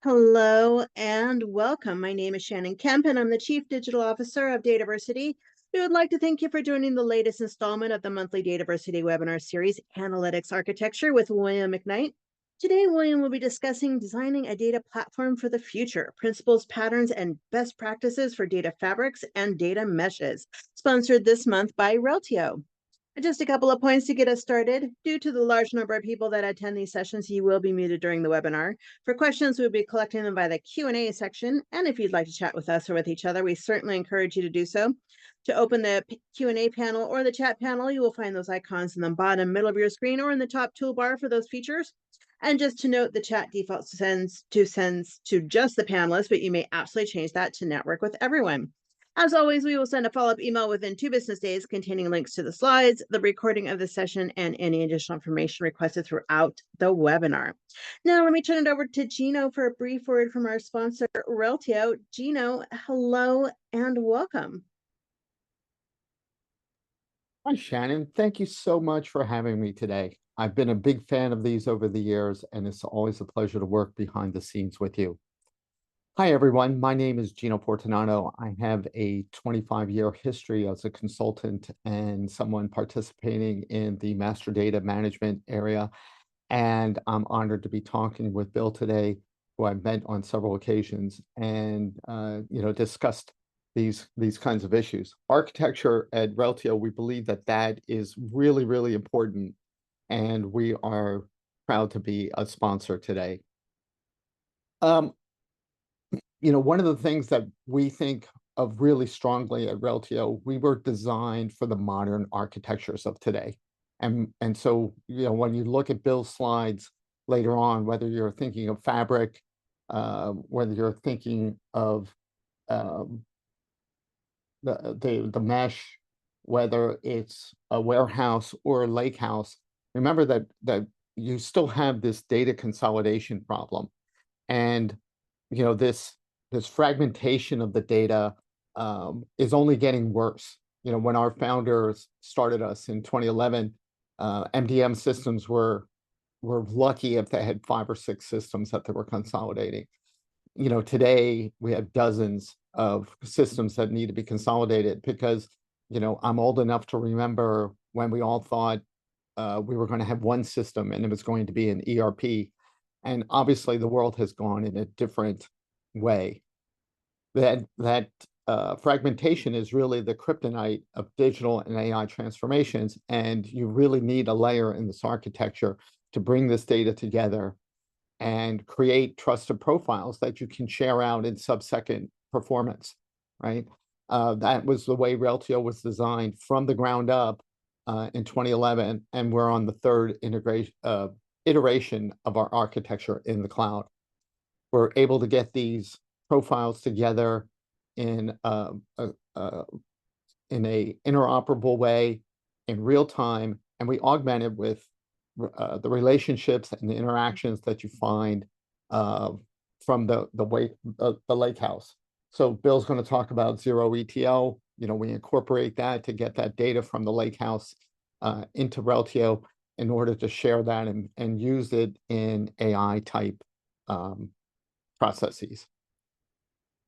Hello and welcome. My name is Shannon Kemp, and I'm the Chief Digital Officer of DATAVERSITY. We would like to thank you for joining the latest installment of the monthly DATAVERSITY webinar series, Analytics Architecture with William McKnight. Today, William will be discussing designing a data platform for the future, principles, patterns, and best practices for data fabrics and data meshes, sponsored this month by Reltio. Just a couple of points to get us started. Due to the large number of people that attend these sessions, you will be muted during the webinar. For questions, we'll be collecting them by the Q&A section. And if you'd like to chat with us or with each other, we certainly encourage you to do so. To open the Q&A panel or the chat panel, you will find those icons in the bottom middle of your screen or in the top toolbar for those features. And just to note, the chat default sends to just the panelists, but you may absolutely change that to network with everyone. As always, we will send a follow-up email within 2 business days containing links to the slides, the recording of the session, and any additional information requested throughout the webinar. Now, let me turn it over to Gino for a brief word from our sponsor, Reltio. Gino, hello and welcome. Hi, Shannon. Thank you so much for having me today. I've been a big fan of these over the years, and it's always a pleasure to work behind the scenes with you. Hi, everyone. My name is Gino Portanato. I have a 25-year history as a consultant and someone participating in the master data management area. And I'm honored to be talking with Bill today, who I've met on several occasions and discussed these kinds of issues. Architecture at Reltio, we believe that is really, really important, and we are proud to be a sponsor today. One of the things that we think of really strongly at Reltio, we were designed for the modern architectures of today. And so, when you look at Bill's slides later on, whether you're thinking of fabric, whether you're thinking of the mesh, whether it's a warehouse or a lake house, remember that you still have this data consolidation problem. And this fragmentation of the data is only getting worse. When our founders started us in 2011, MDM systems were lucky if they had 5 or 6 systems that they were consolidating. Today we have dozens of systems that need to be consolidated because, I'm old enough to remember when we all thought we were going to have one system and it was going to be an ERP. And obviously the world has gone in a different way. That fragmentation is really the kryptonite of digital and AI transformations, and you really need a layer in this architecture to bring this data together and create trusted profiles that you can share out in sub-second performance, right? That was the way Reltio was designed from the ground up in 2011, and we're on the 3rd iteration of our architecture in the cloud. We're able to get these profiles together in a interoperable way in real time, and we augment it with the relationships and the interactions that you find from the lake house. So Bill's going to talk about zero ETL. We incorporate that to get that data from the lake house into Reltio in order to share that and use it in AI type processes.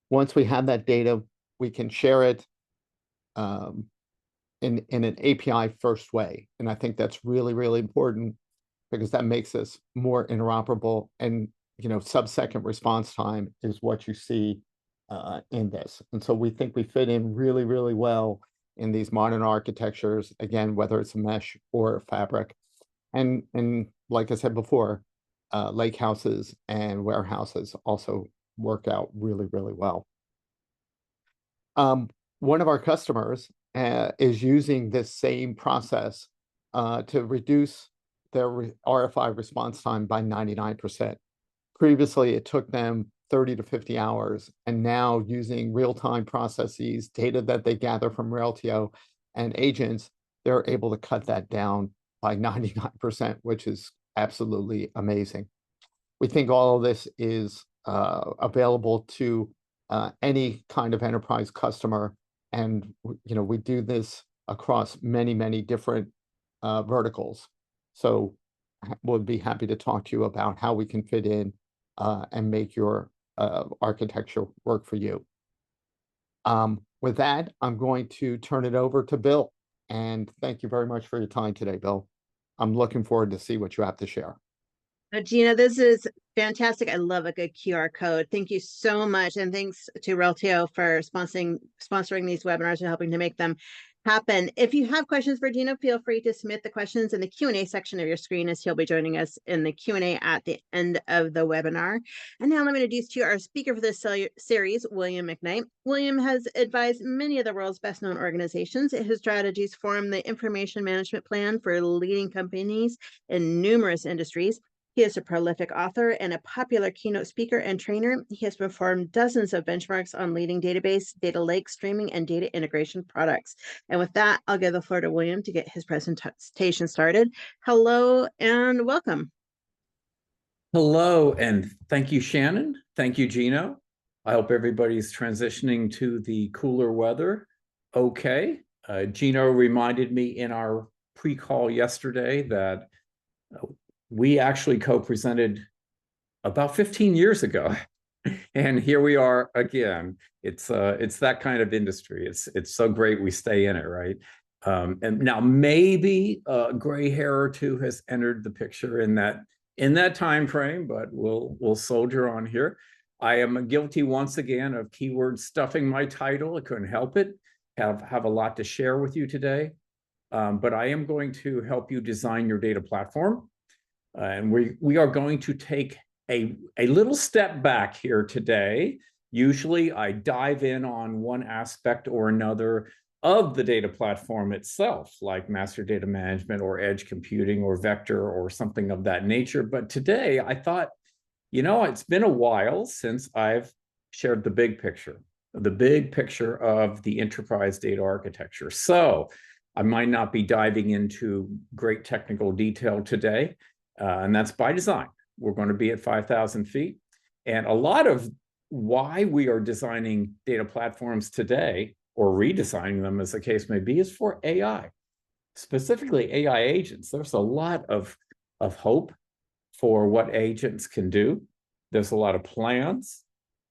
Once we have that data, we can share it in an API first way. And I think that's really, really important because that makes us more interoperable. And, sub-second response time is what you see in this. And so we think we fit in really, really well in these modern architectures, again, whether it's a mesh or a fabric. And like I said before, lake houses and warehouses also work out really, really well. One of our customers is using this same process to reduce their RFI response time by 99%. Previously, it took them 30 to 50 hours, and now using real-time processes, data that they gather from Reltio and agents, they're able to cut that down by 99%, which is absolutely amazing. We think all of this is available to any kind of enterprise customer, and we do this across many, many different verticals. So we'll be happy to talk to you about how we can fit in and make your architecture work for you. With that, I'm going to turn it over to Bill. And thank you very much for your time today, Bill. I'm looking forward to see what you have to share. Gina, this is fantastic. I love a good QR code. Thank you so much. And thanks to Reltio for sponsoring these webinars and helping to make them happen. If you have questions for Gina, feel free to submit the questions in the Q&A section of your screen, as he'll be joining us in the Q&A at the end of the webinar. And now let me introduce to you our speaker for this series, William McKnight. William has advised many of the world's best known organizations. His strategies form the information management plan for leading companies in numerous industries. He is a prolific author and a popular keynote speaker and trainer. He has performed dozens of benchmarks on leading database, data lake, streaming, and data integration products. And with that, I'll give the floor to William to get his presentation started. Hello and welcome. Hello, and thank you, Shannon. Thank you, Gino. I hope everybody's transitioning to the cooler weather. Okay. Gino reminded me in our pre-call yesterday that we actually co-presented about 15 years ago. And here we are again. It's that kind of industry. It's so great we stay in it, right? And now maybe a gray hair or two has entered the picture in that time frame, but we'll soldier on here. I am guilty once again of keyword stuffing my title. I couldn't help it. Have a lot to share with you today. But I am going to help you design your data platform. And we are going to take a little step back here today. Usually I dive in on one aspect or another of the data platform itself, like master data management or edge computing or vector or something of that nature. But today I thought, it's been a while since I've shared the big picture of the enterprise data architecture. So I might not be diving into great technical detail today. And that's by design. We're going to be at 5,000 feet. And a lot of why we are designing data platforms today, or redesigning them as the case may be, is for AI, specifically AI agents. There's a lot of hope for what agents can do. There's a lot of plans,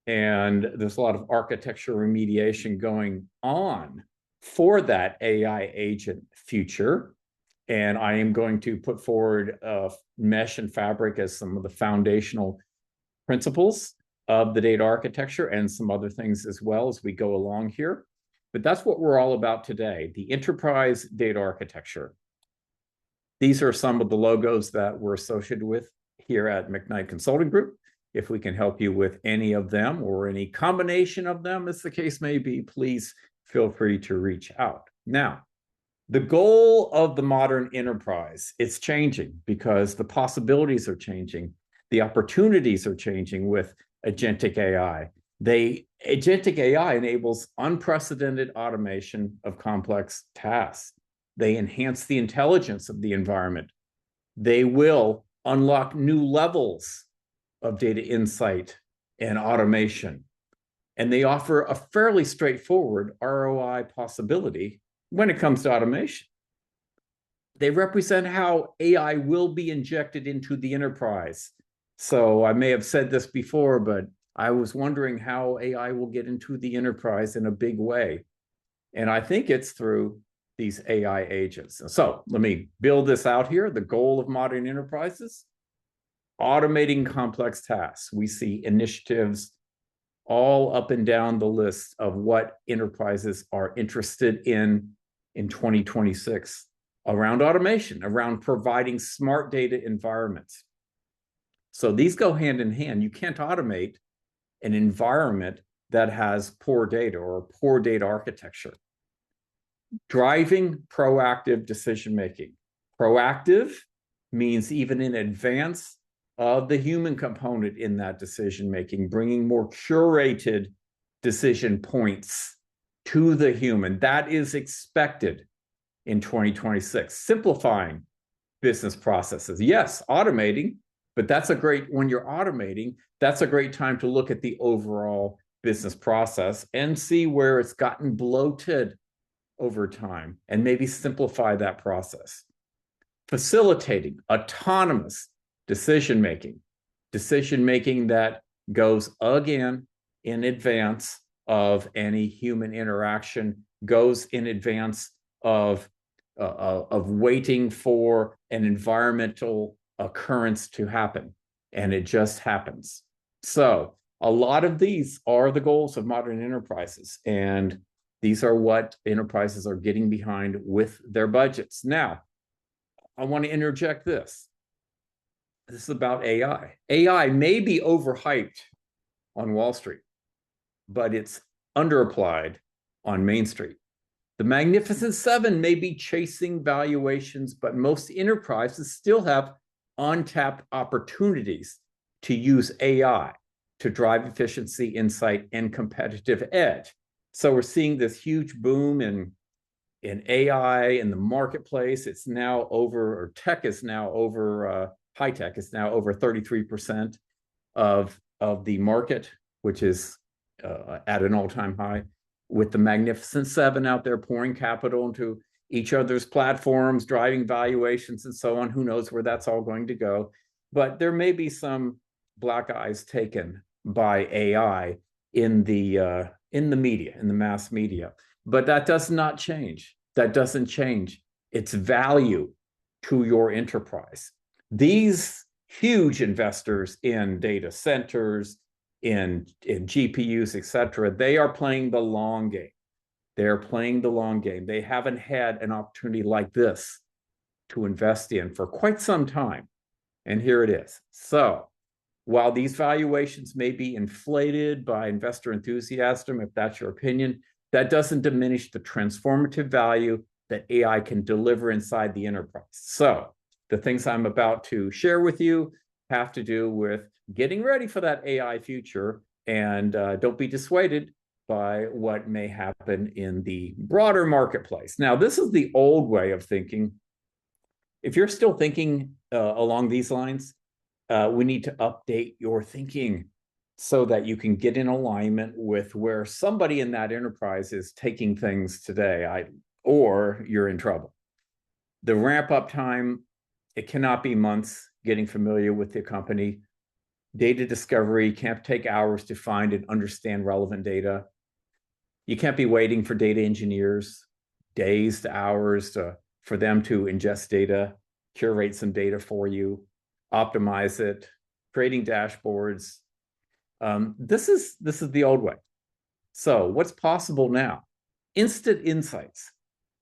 and there's a lot of architecture remediation going on for that AI agent future. And I am going to put forward mesh and fabric as some of the foundational principles of the data architecture, and some other things as well as we go along here. But that's what we're all about today, the enterprise data architecture. These are some of the logos that we're associated with here at McKnight Consulting Group. If we can help you with any of them or any combination of them, as the case may be, please feel free to reach out. Now, the goal of the modern enterprise, it's changing because the possibilities are changing. The opportunities are changing with agentic AI. Agentic AI enables unprecedented automation of complex tasks. They enhance the intelligence of the environment. They will unlock new levels of data insight and automation. And they offer a fairly straightforward ROI possibility when it comes to automation. They represent how AI will be injected into the enterprise. So I may have said this before, but I was wondering how AI will get into the enterprise in a big way. And I think it's through these AI agents. So let me build this out here. The goal of modern enterprises, automating complex tasks. We see initiatives all up and down the list of what enterprises are interested in 2026 around automation, around providing smart data environments. So these go hand in hand. You can't automate an environment that has poor data or poor data architecture. Driving proactive decision-making. Proactive means even in advance of the human component in that decision-making, bringing more curated decision points to the human. That is expected in 2026. Simplifying business processes. Yes, automating, but when you're automating, that's a great time to look at the overall business process and see where it's gotten bloated over time and maybe simplify that process. Facilitating autonomous decision-making. decision-making that goes again in advance of any human interaction, goes in advance of waiting for an environmental occurrence to happen, and it just happens. So a lot of these are the goals of modern enterprises, and these are what enterprises are getting behind with their budgets. Now, I want to interject this. This is about AI. AI may be overhyped on Wall Street, but it's underapplied on Main Street. The Magnificent Seven may be chasing valuations, but most enterprises still have untapped opportunities to use AI to drive efficiency, insight, and competitive edge. So we're seeing this huge boom in AI in the marketplace. It's now over, or tech is now over, high tech is now over 33% of the market, which is at an all-time high, with the Magnificent Seven out there pouring capital into each other's platforms, driving valuations and so on. Who knows where that's all going to go? But there may be some black eyes taken by AI in the media, in the mass media. But that does not change. That doesn't change its value to your enterprise. These huge investors in data centers, in GPUs, et cetera, they are playing the long game. They're playing the long game. They haven't had an opportunity like this to invest in for quite some time. And here it is. So while these valuations may be inflated by investor enthusiasm, if that's your opinion, that doesn't diminish the transformative value that AI can deliver inside the enterprise. So the things I'm about to share with you have to do with getting ready for that AI future, and don't be dissuaded by what may happen in the broader marketplace. Now, this is the old way of thinking. If you're still thinking along these lines, we need to update your thinking so that you can get in alignment with where somebody in that enterprise is taking things today, or you're in trouble. The ramp up time, it cannot be months getting familiar with the company. Data discovery can't take hours to find and understand relevant data. You can't be waiting for data engineers, days to hours for them to ingest data, curate some data for you, optimize it, creating dashboards. This is the old way. So what's possible now? Instant insights.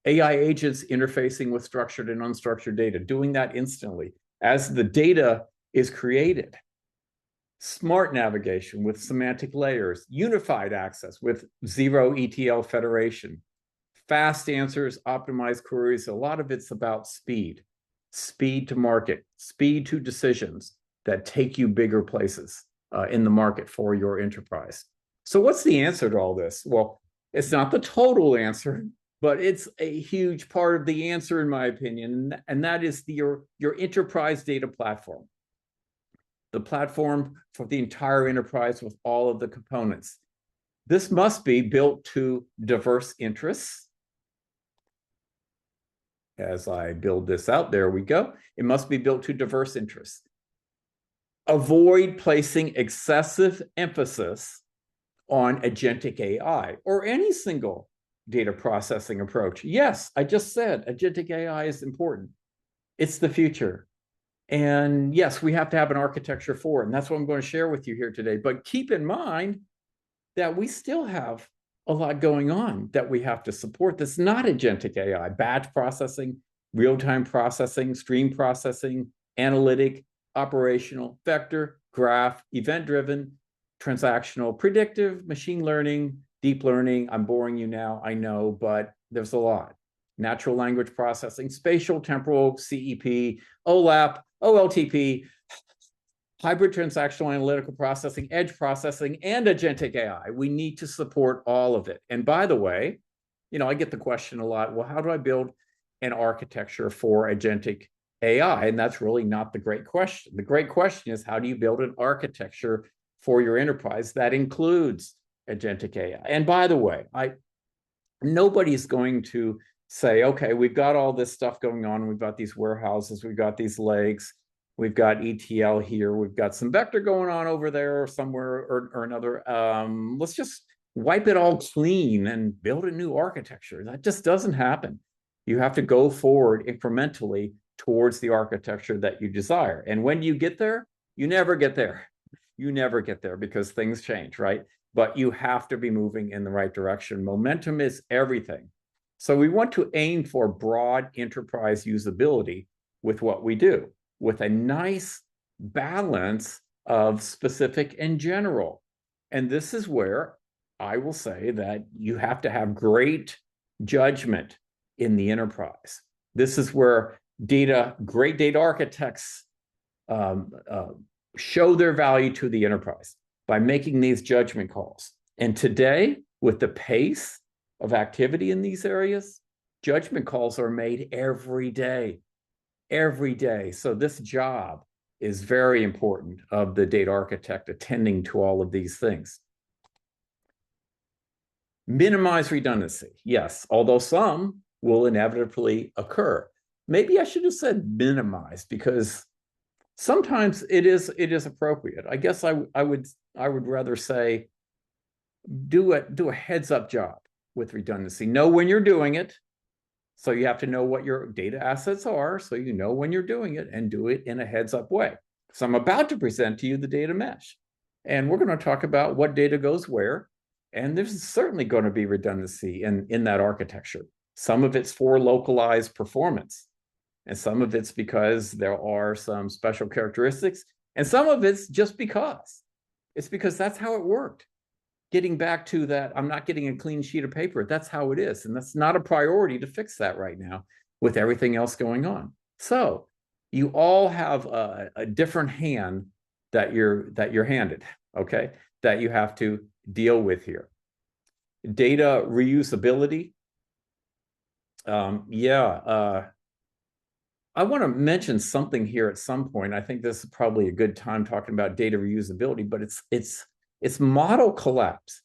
AI agents interfacing with structured and unstructured data, doing that instantly as the data is created. Smart navigation with semantic layers, unified access with zero ETL federation, fast answers, optimized queries. A lot of it's about speed to market, speed to decisions that take you bigger places in the market for your enterprise. So what's the answer to all this? Well, it's not the total answer, but it's a huge part of the answer, in my opinion, and that is your enterprise data platform. The platform for the entire enterprise with all of the components. This must be built to diverse interests. As I build this out, there we go. It must be built to diverse interests. Avoid placing excessive emphasis on agentic AI or any single data processing approach. Yes, I just said agentic AI is important. It's the future. And yes, we have to have an architecture for it. And that's what I'm going to share with you here today. But keep in mind that we still have a lot going on that we have to support. That's not agentic AI, batch processing, real-time processing, stream processing, analytic, operational, vector, graph, event-driven, transactional, predictive, machine learning, deep learning. I'm boring you now, I know, but there's a lot. Natural language processing, spatial, temporal, CEP, OLAP, OLTP, hybrid transactional analytical processing, edge processing, and agentic AI. We need to support all of it. And by the way, I get the question a lot, well, how do I build an architecture for agentic AI? And that's really not the great question. The great question is, how do you build an architecture for your enterprise that includes agentic AI? And by the way, nobody's going to say, okay, we've got all this stuff going on. We've got these warehouses, we've got these legs. We've got ETL here. We've got some vector going on over there somewhere or another. Let's just wipe it all clean and build a new architecture. That just doesn't happen. You have to go forward incrementally towards the architecture that you desire. And when you get there, you never get there. You never get there because things change, right? But you have to be moving in the right direction. Momentum is everything. So we want to aim for broad enterprise usability with what we do, with a nice balance of specific and general. And this is where I will say that you have to have great judgment in the enterprise. This is where great data architects show their value to the enterprise by making these judgment calls. And today, with the pace of activity in these areas, judgment calls are made every day. Every day. So this job is very important of the data architect attending to all of these things. Minimize redundancy. Yes, although some will inevitably occur. Maybe I should have said minimize because sometimes it is appropriate. I guess I would rather say do a heads up job with redundancy. Know when you're doing it. So you have to know what your data assets are, so you know when you're doing it and do it in a heads-up way. So I'm about to present to you the data mesh. And we're going to talk about what data goes where. And there's certainly going to be redundancy in that architecture. Some of it's for localized performance. And some of it's because there are some special characteristics. And some of it's just because. It's because that's how it worked. Getting back to that, I'm not getting a clean sheet of paper. That's how it is. And that's not a priority to fix that right now with everything else going on. So you all have a different hand that you're handed, okay, that you have to deal with here. Data reusability. I want to mention something here at some point. I think this is probably a good time talking about data reusability, but it's model collapse.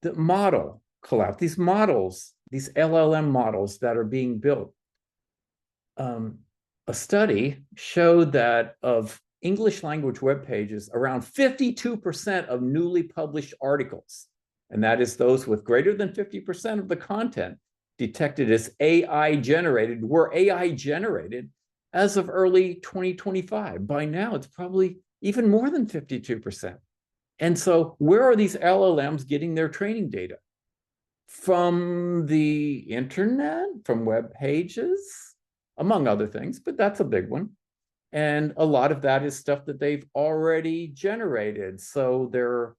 The model collapse, these models, these LLM models that are being built. A study showed that of English language web pages, around 52% of newly published articles, and that is those with greater than 50% of the content detected as AI generated, were AI generated as of early 2025. By now, it's probably even more than 52%. And so where are these LLMs getting their training data? From the internet, from web pages, among other things, but that's a big one. And a lot of that is stuff that they've already generated. So they're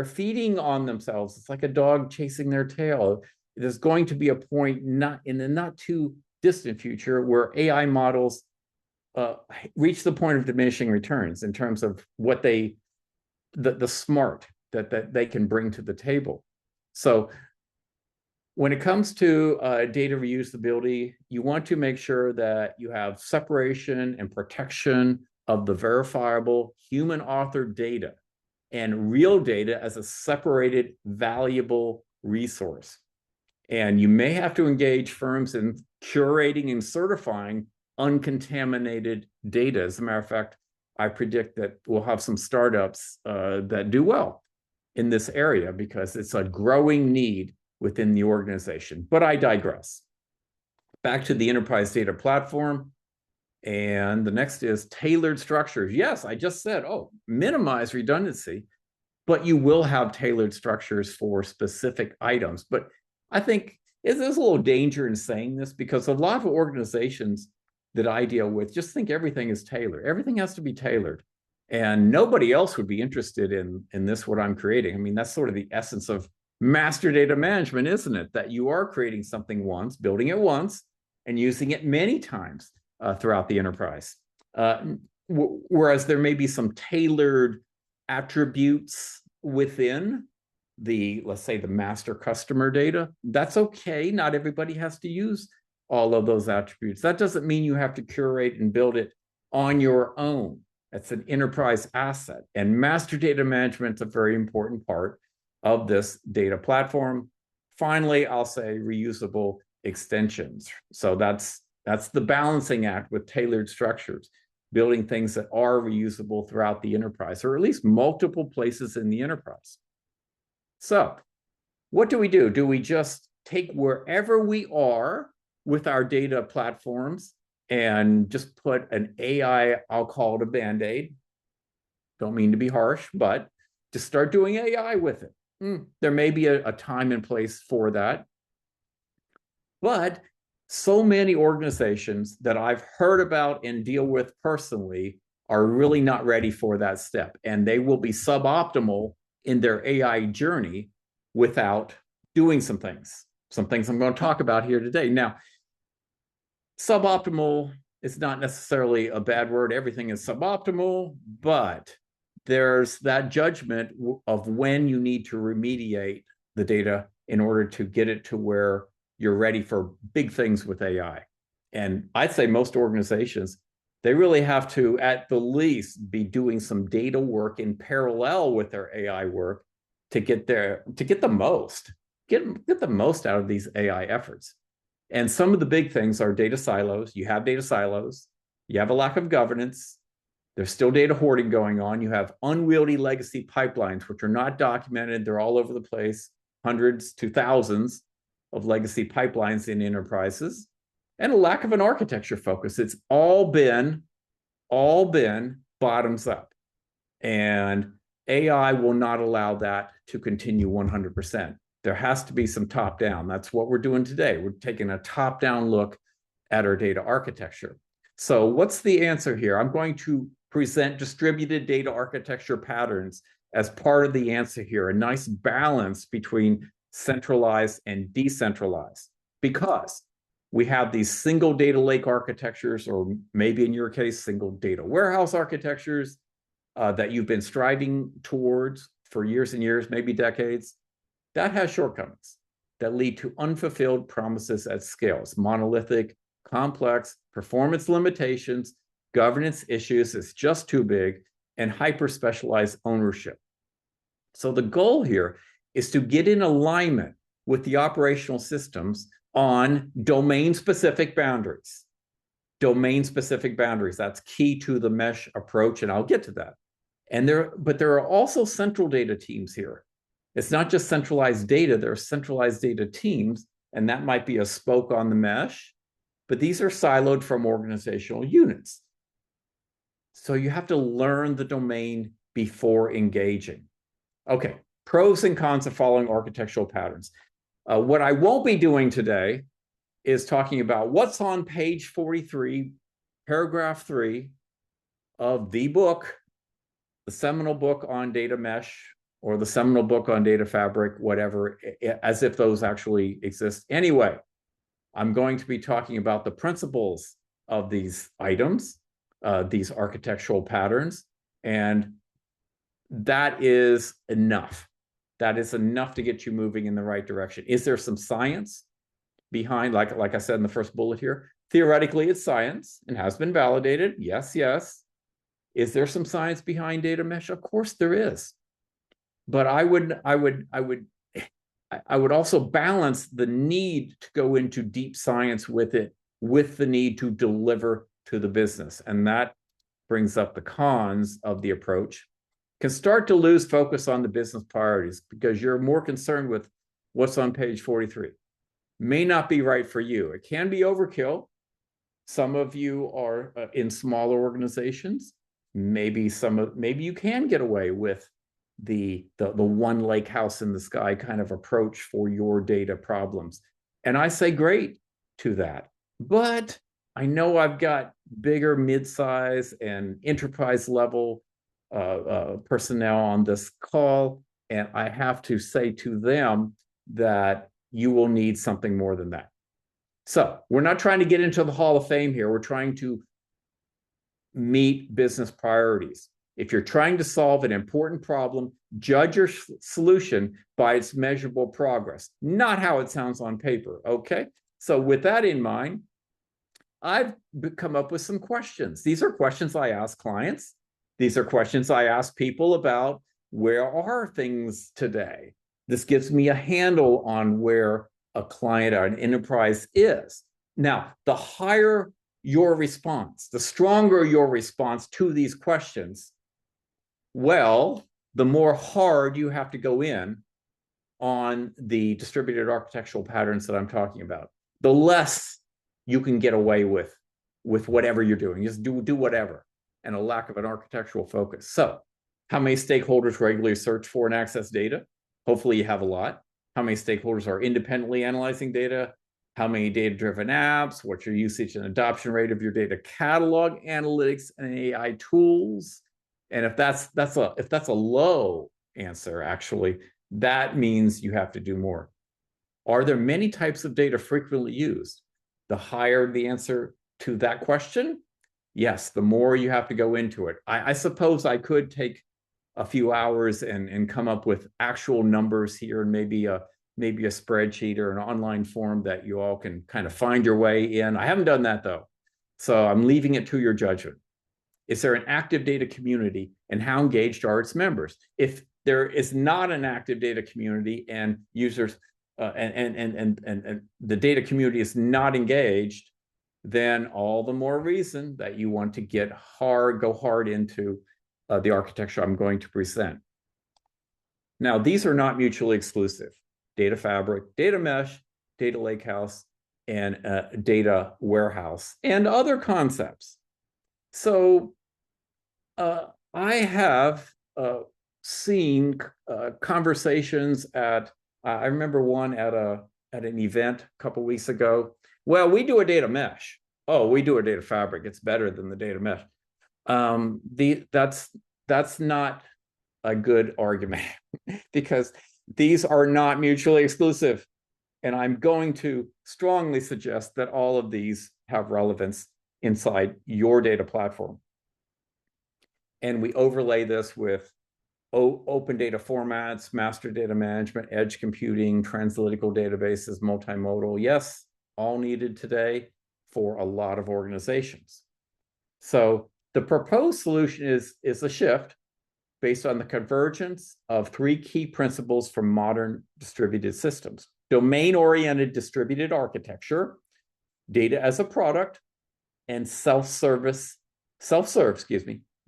feeding on themselves. It's like a dog chasing their tail. There's going to be a point not in the not too distant future where AI models reach the point of diminishing returns in terms of what the smart that they can bring to the table. So when it comes to data reusability, you want to make sure that you have separation and protection of the verifiable human authored data and real data as a separated, valuable resource. And you may have to engage firms in curating and certifying uncontaminated data. As a matter of fact, I predict that we'll have some startups that do well in this area because it's a growing need within the organization. But I digress. Back to the enterprise data platform. And the next is tailored structures. Yes, I just said, minimize redundancy, but you will have tailored structures for specific items. But I think there's a little danger in saying this because a lot of organizations that I deal with just think everything is tailored. Everything has to be tailored. And nobody else would be interested in this, what I'm creating. I mean, that's sort of the essence of master data management, isn't it? That you are creating something once, building it once, and using it many times throughout the enterprise. Whereas there may be some tailored attributes within let's say the master customer data. That's okay. Not everybody has to use all of those attributes. That doesn't mean you have to curate and build it on your own. That's an enterprise asset. And master data management is a very important part of this data platform. Finally, I'll say reusable extensions. So that's the balancing act with tailored structures. building things that are reusable throughout the enterprise, or at least multiple places in the enterprise. So what do? Do we just take wherever we are with our data platforms and just put an AI, I'll call it a Band-Aid? Don't mean to be harsh, but just start doing AI with it. There may be a time and place for that. But so many organizations that I've heard about and deal with personally are really not ready for that step. And they will be suboptimal in their AI journey without doing some things. Some things I'm going to talk about here today. Now, suboptimal is not necessarily a bad word. Everything is suboptimal, but there's that judgment of when you need to remediate the data in order to get it to where you're ready for big things with AI. And I'd say most organizations, they really have to, at the least, be doing some data work in parallel with their AI work to get the most out of these AI efforts. And some of the big things are data silos. You have data silos. You have a lack of governance. There's still data hoarding going on. You have unwieldy legacy pipelines, which are not documented. They're all over the place, hundreds to thousands of legacy pipelines in enterprises, and a lack of an architecture focus. It's all been bottoms up. And AI will not allow that to continue 100%. There has to be some top down. That's what we're doing today. We're taking a top down look at our data architecture. So what's the answer here? I'm going to present distributed data architecture patterns as part of the answer here, a nice balance between centralized and decentralized, because we have these single data lake architectures, or maybe in your case, single data warehouse architectures that you've been striving towards for years and years, maybe decades. That has shortcomings that lead to unfulfilled promises at scale. It's monolithic, complex, performance limitations, governance issues, it's just too big, and hyper-specialized ownership. So the goal here is to get in alignment with the operational systems on domain-specific boundaries. Domain-specific boundaries, that's key to the mesh approach, and I'll get to that. But there are also central data teams here. It's not just centralized data, there are centralized data teams, and that might be a spoke on the mesh, but these are siloed from organizational units. So you have to learn the domain before engaging. Okay, pros and cons of following architectural patterns. What I won't be doing today is talking about what's on page 43, paragraph 3 of the book, the seminal book on data mesh, or the seminal book on data fabric, whatever, as if those actually exist. Anyway, I'm going to be talking about the principles of these items, these architectural patterns, and that is enough. That is enough to get you moving in the right direction. Is there some science behind, like I said in the first bullet here? Theoretically, it's science and has been validated. Yes, yes. Is there some science behind data mesh? Of course there is. But I would also balance the need to go into deep science with it, with the need to deliver to the business. And that brings up the cons of the approach. Can start to lose focus on the business priorities because you're more concerned with what's on page 43. May not be right for you. It can be overkill. Some of you are in smaller organizations. Maybe you can get away with the one lake house in the sky kind of approach for your data problems. And I say great to that. But I know I've got bigger, mid-size, and enterprise level personnel on this call, and I have to say to them that you will need something more than that. So we're not trying to get into the Hall of Fame here. We're trying to meet business priorities. If you're trying to solve an important problem, judge your solution by its measurable progress, not how it sounds on paper, okay? So with that in mind, I've come up with some questions. These are questions I ask clients. These are questions I ask people about where are things today. This gives me a handle on where a client or an enterprise is. Now, the higher your response, the stronger your response to these questions, well, the more hard you have to go in on the distributed architectural patterns that I'm talking about, the less you can get away with whatever you're doing. Just do whatever, and a lack of an architectural focus. So how many stakeholders regularly search for and access data? Hopefully you have a lot. How many stakeholders are independently analyzing data? How many data-driven apps? What's your usage and adoption rate of your data catalog, analytics, and AI tools? And if that's a low answer, actually, that means you have to do more. Are there many types of data frequently used? The higher the answer to that question, yes, the more you have to go into it. I suppose I could take a few hours and come up with actual numbers here, and maybe a spreadsheet or an online form that you all can kind of find your way in. I haven't done that though, so I'm leaving it to your judgment. Is there an active data community, and how engaged are its members? If there is not an active data community and users and the data community is not engaged, then all the more reason that you want to go hard into the architecture I'm going to present. Now, these are not mutually exclusive. Data fabric, data mesh, data lakehouse, and data warehouse, and other concepts. So I have seen conversations at, I remember one at an event a couple of weeks ago. Well, we do a data mesh. Oh, we do a data fabric. It's better than the data mesh. That's not a good argument because these are not mutually exclusive. And I'm going to strongly suggest that all of these have relevance inside your data platform. And we overlay this with open data formats, master data management, edge computing, translytical databases, multimodal. Yes, all needed today for a lot of organizations. So the proposed solution is a shift based on the convergence of three key principles from modern distributed systems: domain-oriented distributed architecture, data as a product, and self-serve,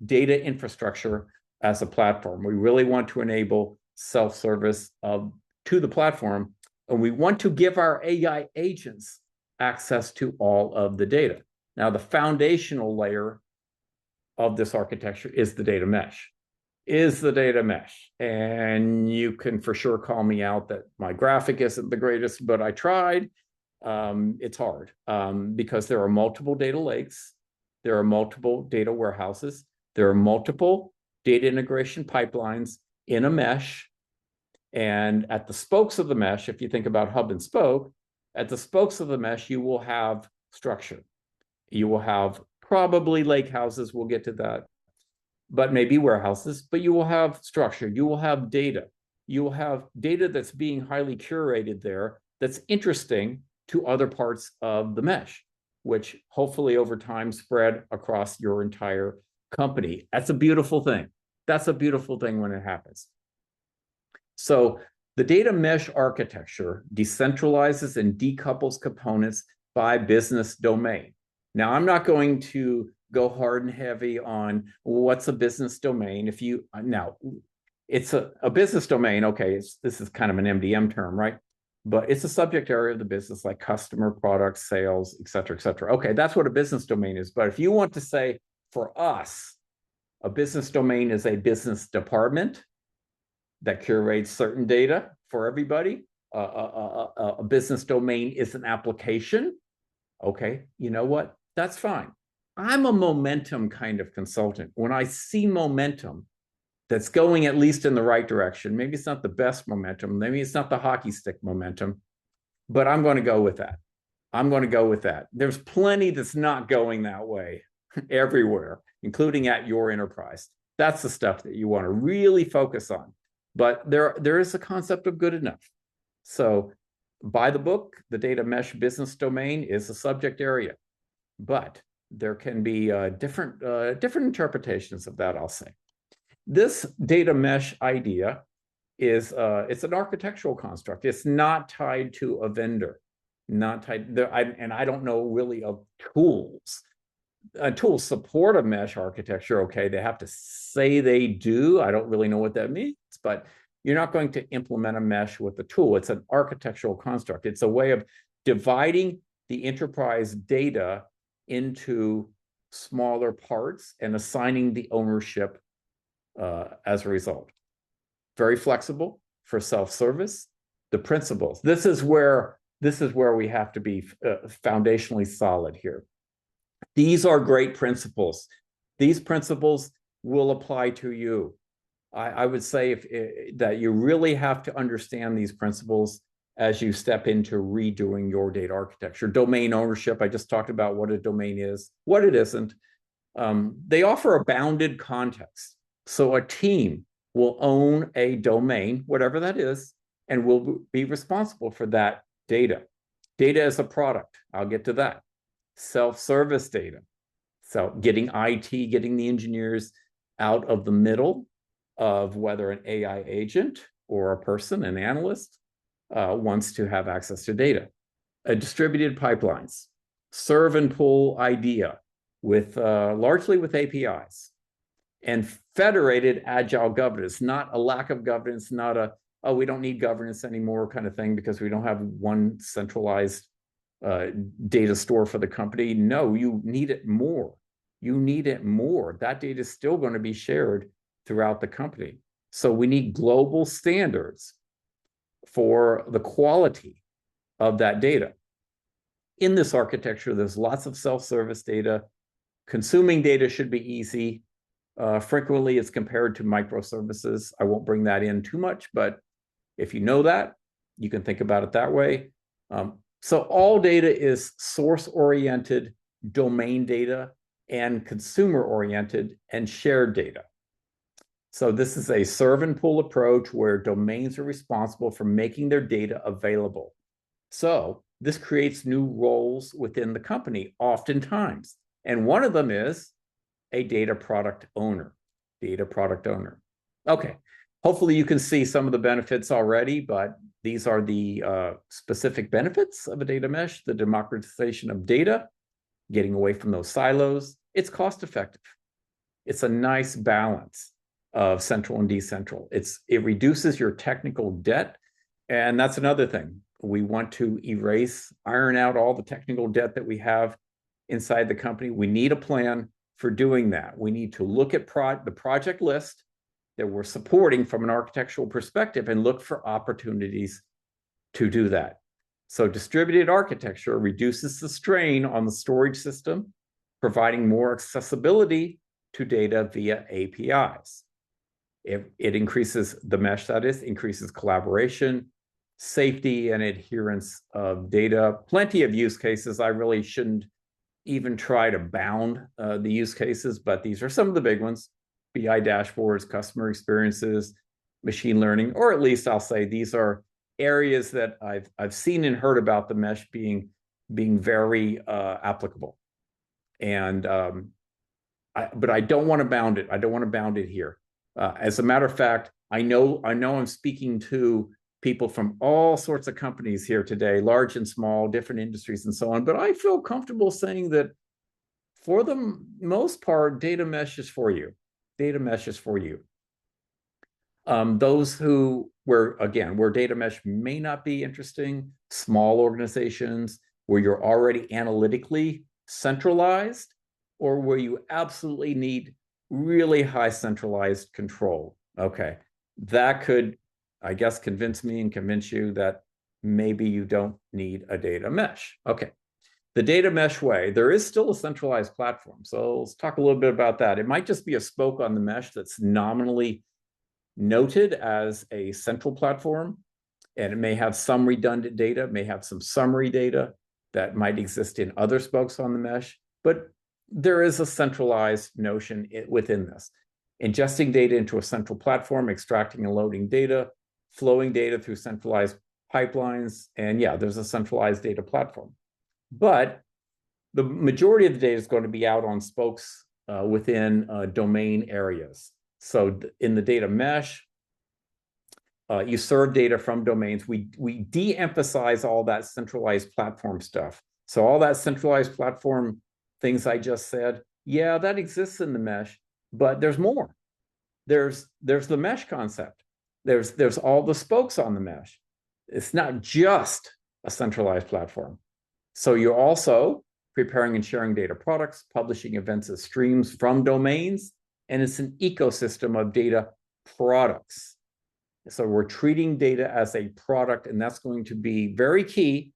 data infrastructure as a platform. We really want to enable self-service to the platform, and we want to give our AI agents access to all of the data. Now, the foundational layer of this architecture is the data mesh. And you can for sure call me out that my graphic isn't the greatest, but I tried. It's hard because there are multiple data lakes, there are multiple data warehouses, there are multiple data integration pipelines in a mesh. And at the spokes of the mesh, if you think about hub and spoke, at the spokes of the mesh, you will have structure. You will have probably lake houses, we'll get to that, but maybe warehouses, but you will have structure, you will have data. You will have data that's being highly curated there that's interesting to other parts of the mesh, which hopefully over time spread across your entire company. That's a beautiful thing. That's a beautiful thing when it happens. So the data mesh architecture decentralizes and decouples components by business domain. Now, I'm not going to go hard and heavy on what's a business domain. Now, it's a business domain. Okay, this is kind of an MDM term, right? But it's a subject area of the business, like customer, product, sales, et cetera, et cetera. Okay, that's what a business domain is. But if you want to say, for us, a business domain is a business department that curates certain data for everybody. A business domain is an application. Okay, you know what? That's fine. I'm a momentum kind of consultant. When I see momentum that's going at least in the right direction, maybe it's not the best momentum, maybe it's not the hockey stick momentum, but I'm going to go with that. I'm going to go with that. There's plenty that's not going that way everywhere, including at your enterprise. That's the stuff that you want to really focus on. But there is a concept of good enough. So by the book, the data mesh business domain is a subject area, but there can be different interpretations of that, I'll say. This data mesh idea is it's an architectural construct. It's not tied to a vendor. not tied there. And I don't know really of tools. Tools support a mesh architecture. Okay, they have to say they do. I don't really know what that means, but you're not going to implement a mesh with a tool. It's an architectural construct. It's a way of dividing the enterprise data into smaller parts and assigning the ownership as a result. Very flexible for self-service. The principles. This is where we have to be foundationally solid here. These are great principles. These principles will apply to you. I would say that you really have to understand these principles as you step into redoing your data architecture. Domain ownership, I just talked about what a domain is, what it isn't. They offer a bounded context. So a team will own a domain, whatever that is, and will be responsible for that data. Data as a product, I'll get to that. Self-service data. So getting IT, getting the engineers out of the middle of whether an AI agent or a person, an analyst, wants to have access to data. Distributed pipelines, serve and pull idea with largely with APIs, and federated agile governance, not a lack of governance, not a, oh, we don't need governance anymore kind of thing because we don't have one centralized data store for the company. No, you need it more. You need it more. That data is still going to be shared throughout the company. So we need global standards for the quality of that data. In this architecture, there's lots of self-service data. Consuming data should be easy. Frequently, it's compared to microservices. I won't bring that in too much, but if you know that, you can think about it that way. So all data is source-oriented, domain data, and consumer-oriented and shared data. So this is a serve and pull approach where domains are responsible for making their data available. So this creates new roles within the company, oftentimes. And one of them is a data product owner. Okay, hopefully you can see some of the benefits already, but these are the specific benefits of a data mesh: the democratization of data, getting away from those silos. It's cost effective. It's a nice balance of central and decentral. It reduces your technical debt. And that's another thing. We want to iron out all the technical debt that we have inside the company. We need a plan for doing that. We need to look at the project list that we're supporting from an architectural perspective and look for opportunities to do that. So distributed architecture reduces the strain on the storage system, providing more accessibility to data via APIs. It increases the mesh, that is, increases collaboration, safety, and adherence of data. Plenty of use cases. I really shouldn't even try to bound the use cases, but these are some of the big ones: BI dashboards, customer experiences, machine learning, or at least I'll say these are areas that I've seen and heard about the mesh being very applicable. And but I don't want to bound it. I don't want to bound it here. As a matter of fact, I know I'm speaking to people from all sorts of companies here today, large and small, different industries and so on, but I feel comfortable saying that for the most part, data mesh is for you. Data mesh is for you. Those where data mesh may not be interesting, small organizations where you're already analytically centralized, or where you absolutely need really high centralized control. Okay, that could, I guess, convince me and convince you that maybe you don't need a data mesh. Okay, the data mesh way, there is still a centralized platform. So let's talk a little bit about that. It might just be a spoke on the mesh that's nominally noted as a central platform, and it may have some redundant data, may have some summary data that might exist in other spokes on the mesh, but there is a centralized notion within this. Ingesting data into a central platform, extracting and loading data, flowing data through centralized pipelines, and yeah, there's a centralized data platform. But the majority of the data is going to be out on spokes within domain areas. So in the data mesh, You serve data from domains. We de-emphasize all that centralized platform stuff. So all that centralized platform things I just said, yeah, that exists in the mesh, but there's more. There's the mesh concept. There's all the spokes on the mesh. It's not just a centralized platform. So you're also preparing and sharing data products, publishing events as streams from domains, and it's an ecosystem of data products. So we're treating data as a product, and that's going to be very key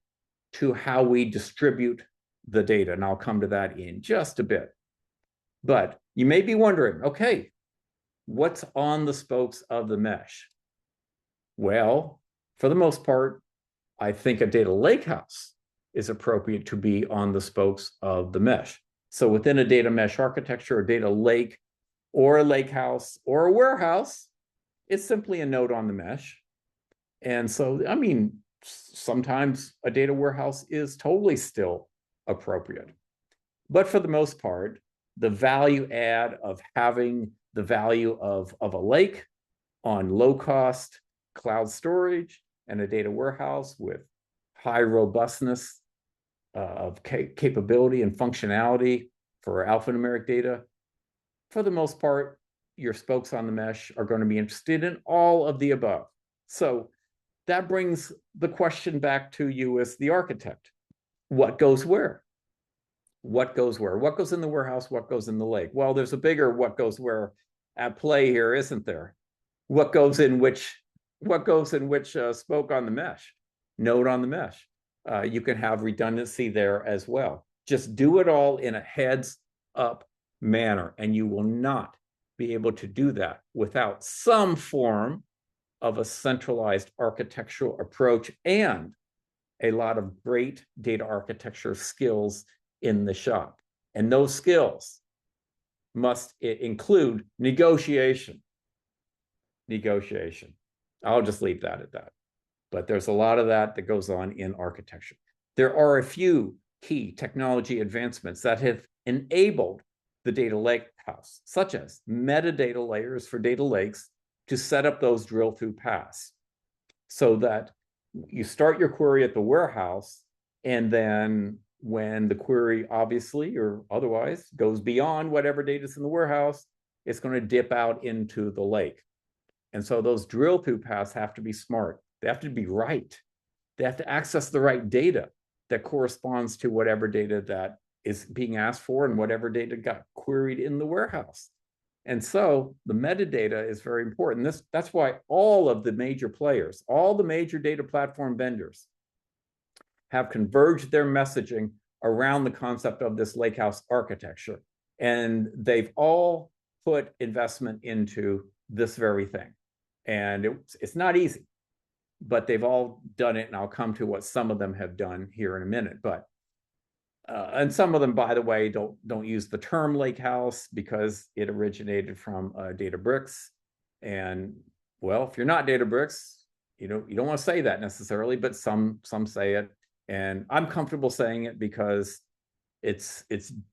to how we distribute the data. And I'll come to that in just a bit. But you may be wondering, okay, what's on the spokes of the mesh? Well, for the most part, I think a data lakehouse is appropriate to be on the spokes of the mesh. So within a data mesh architecture, a data lake, or a lakehouse, or a warehouse, it's simply a node on the mesh. And so, I mean, sometimes a data warehouse is totally still appropriate. But for the most part, the value add of having the value of a lake on low-cost cloud storage and a data warehouse with high robustness of capability and functionality for alphanumeric data, for the most part, your spokes on the mesh are going to be interested in all of the above. So that brings the question back to you as the architect. What goes where? What goes where? What goes in the warehouse? What goes in the lake? Well, there's a bigger what goes where at play here, isn't there? What goes in which spoke on the mesh, node on the mesh? You can have redundancy there as well. Just do it all in a heads up manner, and you will not be able to do that without some form of a centralized architectural approach and a lot of great data architecture skills in the shop. And those skills must include negotiation. I'll just leave that at that. But there's a lot of that goes on in architecture. There are a few key technology advancements that have enabled the data lake house, such as metadata layers for data lakes to set up those drill through paths so that you start your query at the warehouse, and then when the query obviously or otherwise goes beyond whatever data is in the warehouse, it's going to dip out into the lake. And so those drill through paths have to be smart. They have to be right. They have to access the right data that corresponds to whatever data that is being asked for and whatever data got queried in the warehouse. And so the metadata is very important. That's why all of the major players, all the major data platform vendors have converged their messaging around the concept of this lakehouse architecture. And they've all put investment into this very thing. And it's not easy, but they've all done it. And I'll come to what some of them have done here in a minute. But and some of them, by the way, don't use the term lakehouse because it originated from Databricks. And well, if you're not Databricks, you don't want to say that necessarily, but some say it. And I'm comfortable saying it because it's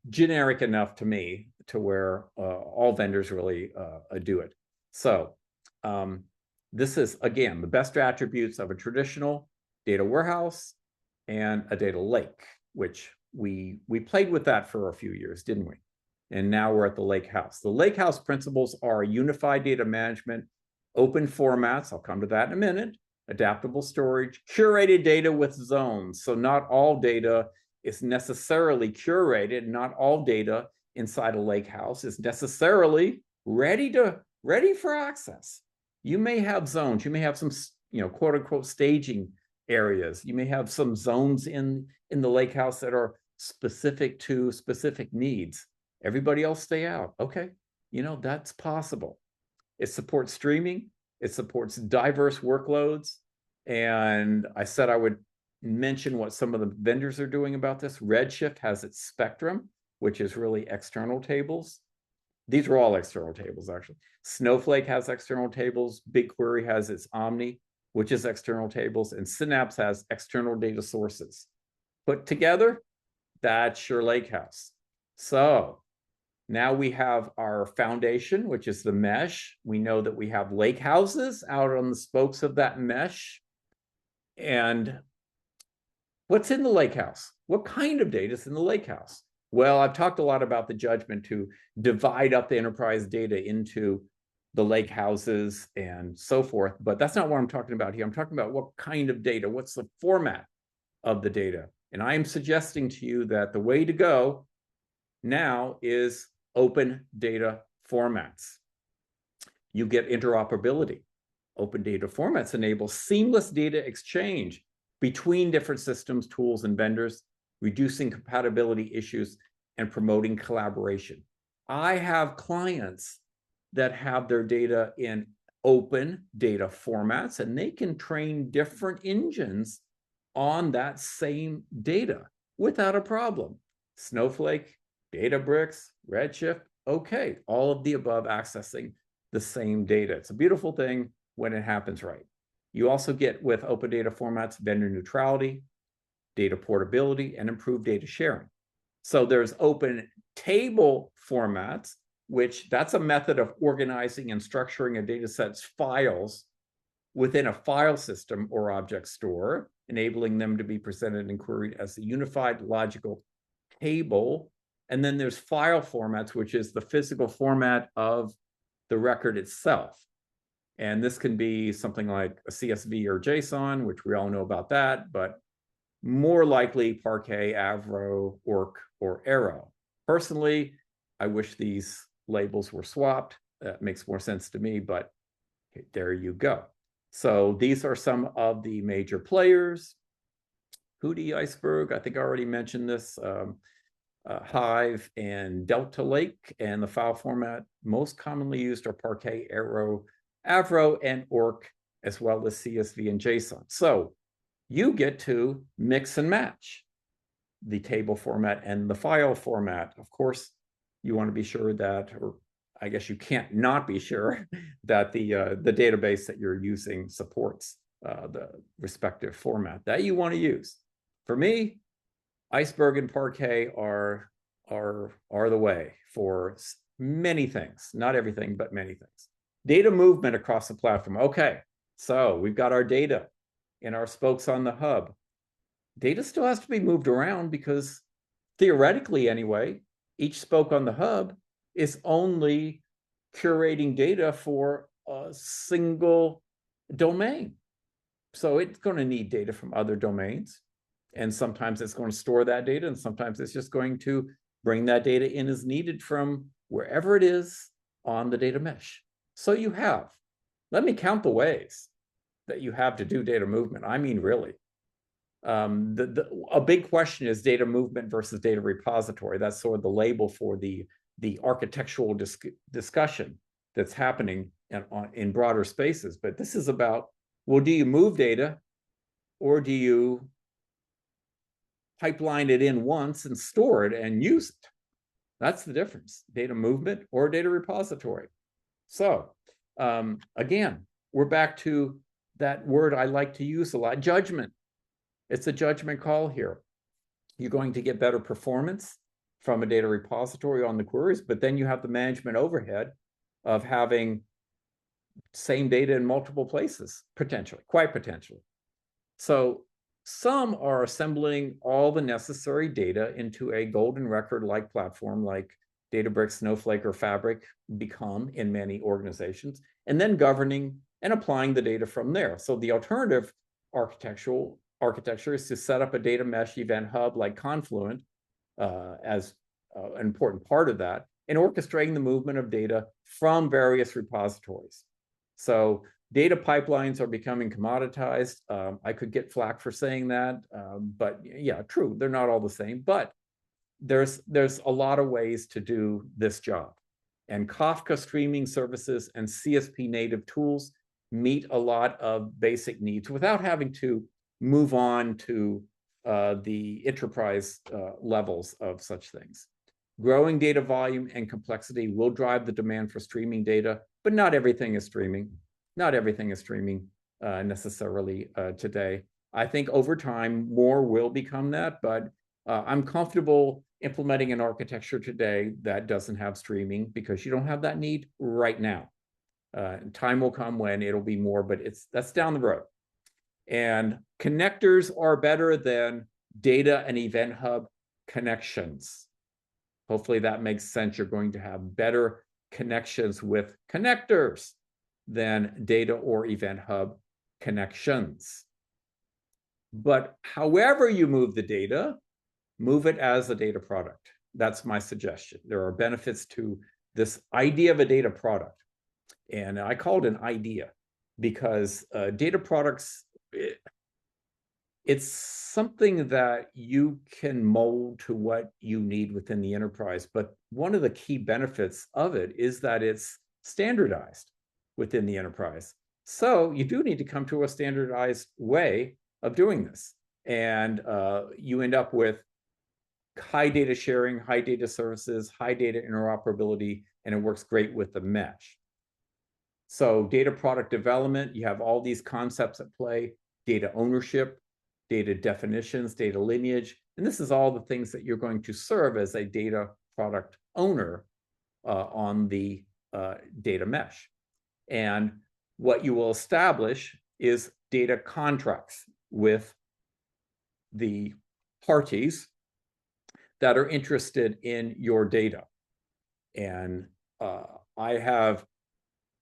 generic enough to me to where all vendors really do it. So this is, again, the best attributes of a traditional data warehouse and a data lake, which we played with that for a few years, didn't we? And now we're at the lake house. The lake house principles are unified data management, open formats, I'll come to that in a minute, adaptable storage, curated data with zones. So not all data is necessarily curated. Not all data inside a lake house is necessarily ready for access. You may have zones. You may have some, quote unquote staging areas. You may have some zones in the lake house that are specific to specific needs. Everybody else stay out. Okay, that's possible. It supports streaming. It supports diverse workloads. And I said I would mention what some of the vendors are doing about this. Redshift has its Spectrum, which is really external tables. These are all external tables, actually. Snowflake has external tables. BigQuery has its Omni, which is external tables. And Synapse has external data sources. Put together, that's your lakehouse. So Now we have our foundation, which is the mesh. We know that we have lake houses out on the spokes of that mesh. And what's in the lake house? What kind of data is in the lake house? Well, I've talked a lot about the judgment to divide up the enterprise data into the lake houses and so forth, but that's not what I'm talking about here. I'm talking about what kind of data, what's the format of the data. And I am suggesting to you that the way to go now is open data formats. You get interoperability. Open data formats enable seamless data exchange between different systems, tools, and vendors, reducing compatibility issues and promoting collaboration. I have clients that have their data in open data formats, and they can train different engines on that same data without a problem. Snowflake, Databricks, Redshift, okay, all of the above accessing the same data. It's a beautiful thing when it happens right. You also get with open data formats, vendor neutrality, data portability, and improved data sharing. So there's open table formats, which that's a method of organizing and structuring a data set's files within a file system or object store, enabling them to be presented and queried as a unified logical table. And then there's file formats, which is the physical format of the record itself. And this can be something like a CSV or JSON, which we all know about that, but more likely Parquet, Avro, ORC, or Arrow. Personally, I wish these labels were swapped. That makes more sense to me, but there you go. So these are some of the major players. Hudi, Iceberg, I think I already mentioned this, Hive and Delta Lake, and the file format most commonly used are Parquet, Arrow, Avro, and ORC, as well as CSV and JSON. So you get to mix and match the table format and the file format. Of course, you want to be sure that, or I guess you can't not be sure that the database that you're using supports the respective format that you want to use. For me, Iceberg and Parquet are the way for many things, not everything, but many things. Data movement across the platform. Okay, so we've got our data in our spokes on the hub. Data still has to be moved around because theoretically anyway, each spoke on the hub is only curating data for a single domain. So it's going to need data from other domains. And sometimes it's going to store that data, and sometimes it's just going to bring that data in as needed from wherever it is on the data mesh. So you have, let me count the ways that you have to do data movement. I mean, really. A big question is data movement versus data repository. That's sort of the label for the architectural discussion that's happening in broader spaces. But this is about, well, do you move data or do you pipeline it in once and store it and use it? That's the difference, data movement or data repository. So again, we're back to that word I like to use a lot, judgment. It's a judgment call here. You're going to get better performance from a data repository on the queries, but then you have the management overhead of having same data in multiple places, potentially, quite potentially. So some are assembling all the necessary data into a golden record-like platform like Databricks, Snowflake, or Fabric become in many organizations, and then governing and applying the data from there. So the alternative architecture is to set up a data mesh event hub like Confluent as an important part of that, and orchestrating the movement of data from various repositories. So data pipelines are becoming commoditized. I could get flack for saying that, but yeah, true, they're not all the same, but there's a lot of ways to do this job. And Kafka streaming services and CSP native tools meet a lot of basic needs without having to move on to the enterprise levels of such things. Growing data volume and complexity will drive the demand for streaming data, but not everything is streaming. Not everything is streaming necessarily today. I think over time, more will become that, but I'm comfortable implementing an architecture today that doesn't have streaming because you don't have that need right now. Time will come when it'll be more, but that's down the road. And connectors are better than data and event hub connections. Hopefully that makes sense. You're going to have better connections with connectors than data or event hub connections. But however you move the data, move it as a data product. That's my suggestion. There are benefits to this idea of a data product. And I call it an idea because data products, it's something that you can mold to what you need within the enterprise. But one of the key benefits of it is that it's standardized within the enterprise. So you do need to come to a standardized way of doing this. And you end up with high data sharing, high data services, high data interoperability, and it works great with the mesh. So data product development, you have all these concepts at play: data ownership, data definitions, data lineage. And this is all the things that you're going to serve as a data product owner on the data mesh. And what you will establish is data contracts with the parties that are interested in your data. And I have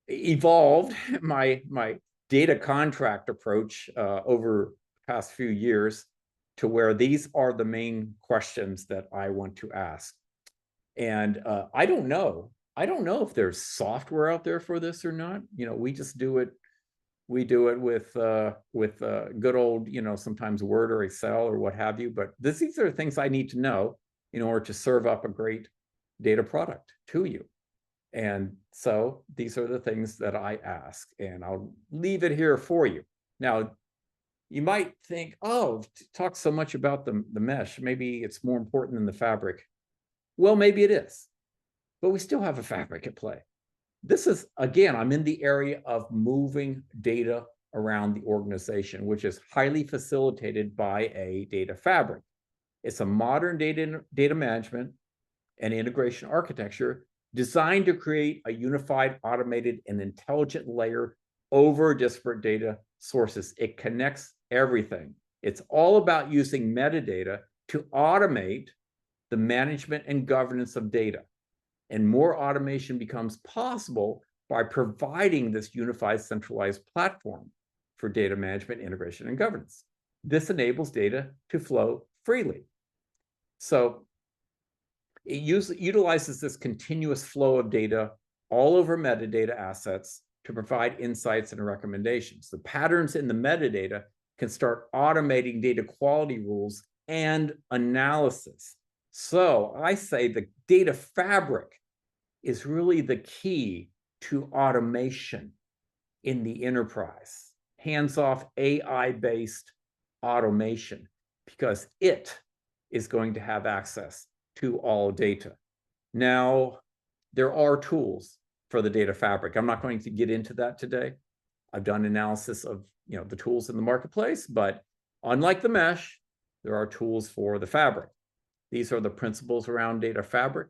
evolved my data contract approach over the past few years to where these are the main questions that I want to ask. And I don't know if there's software out there for this or not. We just do it. We do it with good old, sometimes Word or Excel or what have you. But these are things I need to know in order to serve up a great data product to you. And so these are the things that I ask, and I'll leave it here for you. Now, you might think, oh, talk so much about the mesh, maybe it's more important than the fabric. Well, maybe it is, but we still have a fabric at play. This is, again, I'm in the area of moving data around the organization, which is highly facilitated by a data fabric. It's a modern data management and integration architecture designed to create a unified, automated, and intelligent layer over disparate data sources. It connects everything. It's all about using metadata to automate the management and governance of data. And more automation becomes possible by providing this unified, centralized platform for data management, integration, and governance. This enables data to flow freely. So it utilizes this continuous flow of data all over metadata assets to provide insights and recommendations. The patterns in the metadata can start automating data quality rules and analysis. So I say the data fabric is really the key to automation in the enterprise, hands-off AI-based automation, because it is going to have access to all data. Now, there are tools for the data fabric. I'm not going to get into that today. I've done analysis of the tools in the marketplace, but unlike the mesh, there are tools for the fabric. These are the principles around data fabric: